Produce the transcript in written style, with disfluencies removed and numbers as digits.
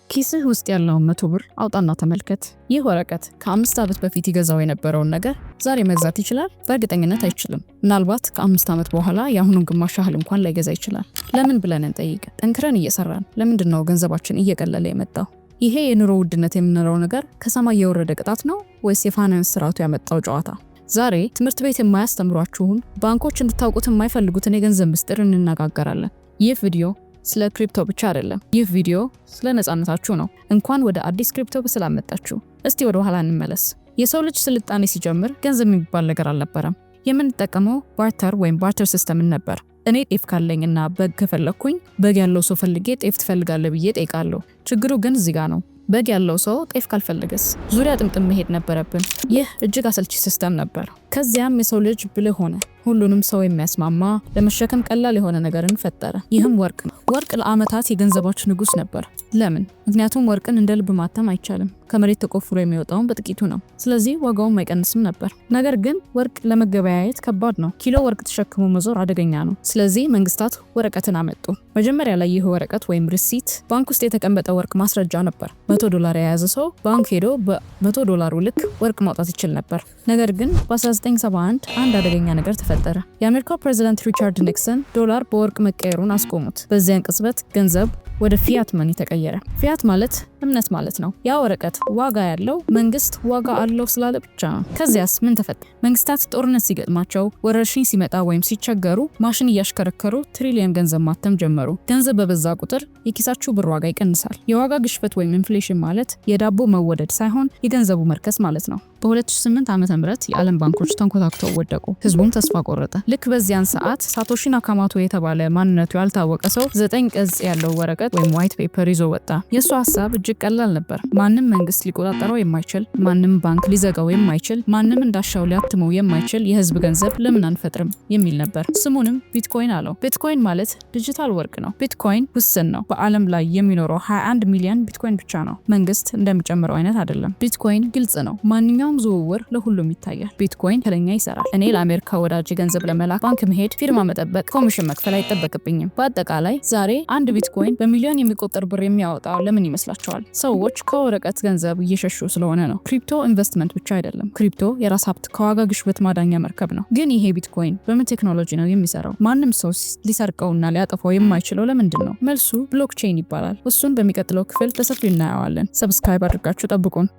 ኪስህ ውስጥ ያለውን 100 ብር አውጣና ተመልከት። ይህ ወረቀት ከ5 ዓመት በፊት ይገዛው የነበረውን ነገር ዛሬ መግዛት ይችላል? በእርግጠኝነት አይችልም። ምናልባት ከ5 ዓመት በኋላ የአሁኑን ግማሽ ያህል እንኳን ላይገዛ ይችላል። ለምን ብለን እንጠይቅ። ጠንክረን እየሰራን ለምንድነው ገንዘባችን እየቀለለ የመጣው? ይሄ የኑሮ ውድነት የምንለው ነገር ከሰማይ የወረደ ቅጣት ነው ወይስ የፋይናንስ ስርዓቱ ያመጣው ጨዋታ? ዛሬ ትምህርት ቤት የማያስተምሯችሁን ባንኮች እንድታውቁት የማይፈልጉትን የገንዘብ ምስጢር እንነጋገራለን። ይህ ቪዲዮ ስለ ክሪፕቶ ብቻ አይደለም። ይህ ቪዲዮ ስለ ነፃነታችሁ ነው። እንኳን ወደ አዲስ ክሪፕቶ በሰላም መጣችሁ። እስቲ ወደ ኋላ እንመለስ። የሰው ልጅ ስልጣኔ ሲጀምር ገንዘብ የሚባል ነገር አልነበረም። የምንጠቀመው ባርተር ወይም ባርተር ሲስተም ነበር። እኔ ጤፍ ካለኝና በግ ከፈለኩኝ በግ ያለው ሰው ፈልጌ ጤፍ ትፈልጋለህ ብዬ ጠይቃለሁ። ችግሩ ግን እዚህ ጋር ነው። በግ ያለው ሰው ጤፍ ካልፈለገስ ዙሪያ ጥምጥም መሄድ ነበረብን። ይህ እጅግ አሰልቺ ሲስተም ነበር። ከዚያም የሰው ልጅ ብልህ ሆነ። ሁሉንም ሰው የሚያስማማ ለመሸከም ቀላል የሆነ ነገርን ፈጠረ። ይህም ወርቅ ነው። ወርቅ ለዓመታት የገንዘባችን ንጉስ ነበር። ለምን? ምክንያቱም ወርቅን እንደ ልብ ማተም አይቻልም። ከመሬት ተቆፍሮ የሚወጣውን በጥቂቱ ነው። ስለዚህ ዋጋውም አይቀንስም ነበር። ነገር ግን ወርቅ ለመገበያየት ከባድ ነው። ኪሎ ወርቅ ተሸክሞ መዞር አደገኛ ነው። ስለዚህ መንግስታት ወረቀትን አመጡ። መጀመሪያ ላይ ይህ ወረቀት ወይም ሪሲት ባንክ ውስጥ የተቀመጠ ወርቅ ማስረጃ ነበር። $100 የያዘ ሰው ባንክ ሄዶ በ$100 ልክ ወርቅ ማውጣት ይችል ነበር። ነገር ግን በ1971 አንድ አደገኛ ነገር ተፈጠረ። የአሜሪካው ፕሬዚዳንት ሪቻርድ ኒክሰን ዶላር በወርቅ መቀየሩን አስቆሙት። በዚያን ቅጽበት ገንዘብ ወደ ፊያት መኒ ተቀየረ። ፊያት ማለት እምነት ማለት ነው። ያ ወረቀት ዋጋ ያለው መንግስት ዋጋ አለው ስላለ ብቻ ነው። ከዚያስ ምን ተፈጠረ? መንግስታት ጦርነት ሲገጥማቸው፣ ወረርሽኝ ሲመጣ ወይም ሲቸገሩ ማሽን እያሽከረከሩ ትሪሊየን ገንዘብ ማተም ጀመሩ። ገንዘብ በበዛ ቁጥር የኪሳችሁ ብር ዋጋ ይቀንሳል። የዋጋ ግሽበት ወይም ኢንፍሌሽን ማለት የዳቦ መወደድ ሳይሆን የገንዘቡ መርከስ ማለት ነው። በ2008 ዓ.ም የዓለም ባንኮች ተንኮታክተው ወደቁ። ህዝቡም ተስፋ ቆረጠ። ልክ በዚያን ሰዓት ሳቶሺ ናካሞቶ የተባለ ማንነቱ ያልታወቀ ሰው 9 ገጽ ያለው ወረቀት ወይም ዋይት ፔፐር ይዞ ወጣ። የሱ ሐሳብ እጅግ ቀላል ነበር። ማንም መንግስት ሊቆጣጠረው የማይችል፣ ማንም ባንክ ሊዘጋው የማይችል፣ ማንም እንዳሻው ሊያትመው የማይችል የህዝብ ገንዘብ ለምን አንፈጥርም የሚል ነበር። ስሙንም ቢትኮይን አለው። ቢትኮይን ማለት ዲጂታል ወርቅ ነው። ቢትኮይን ውስን ነው። በዓለም ላይ የሚኖረው 21 ሚሊዮን ቢትኮይን ብቻ ነው። መንግስት እንደሚጨምረው አይነት አይደለም። ቢትኮይን ግልጽ ነው። ማንኛውም ዝውውር ለሁሉም ይታያል። ቢትኮይን ከለኛ ይሰራል። እኔ ለአሜሪካ ወዳጅ ገንዘብ ለመላክ ባንክ መሄድ፣ ፊርማ መጠበቅ፣ ኮሚሽን መክፈል አይጠበቅብኝም። በአጠቃላይ ዛሬ አንድ ቢትኮይን በሚሊዮን የሚቆጠር ብር የሚያወጣው ለምን ይመስላችኋል? ሰዎች ከወረቀት ገንዘብ እየሸሹ ስለሆነ ነው። ክሪፕቶ ኢንቨስትመንት ብቻ አይደለም። ክሪፕቶ የራስ ሀብት ከዋጋ ግሽበት ማዳኛ መርከብ ነው። ግን ይሄ ቢትኮይን በምን ቴክኖሎጂ ነው የሚሰራው? ማንም ሰው ሊሰርቀውና ሊያጠፋው የማይችለው ለምንድን ነው? መልሱ ብሎክቼን ይባላል። እሱን በሚቀጥለው ክፍል በሰፊው እናየዋለን። ሰብስክራይብ አድርጋችሁ ጠብቁን።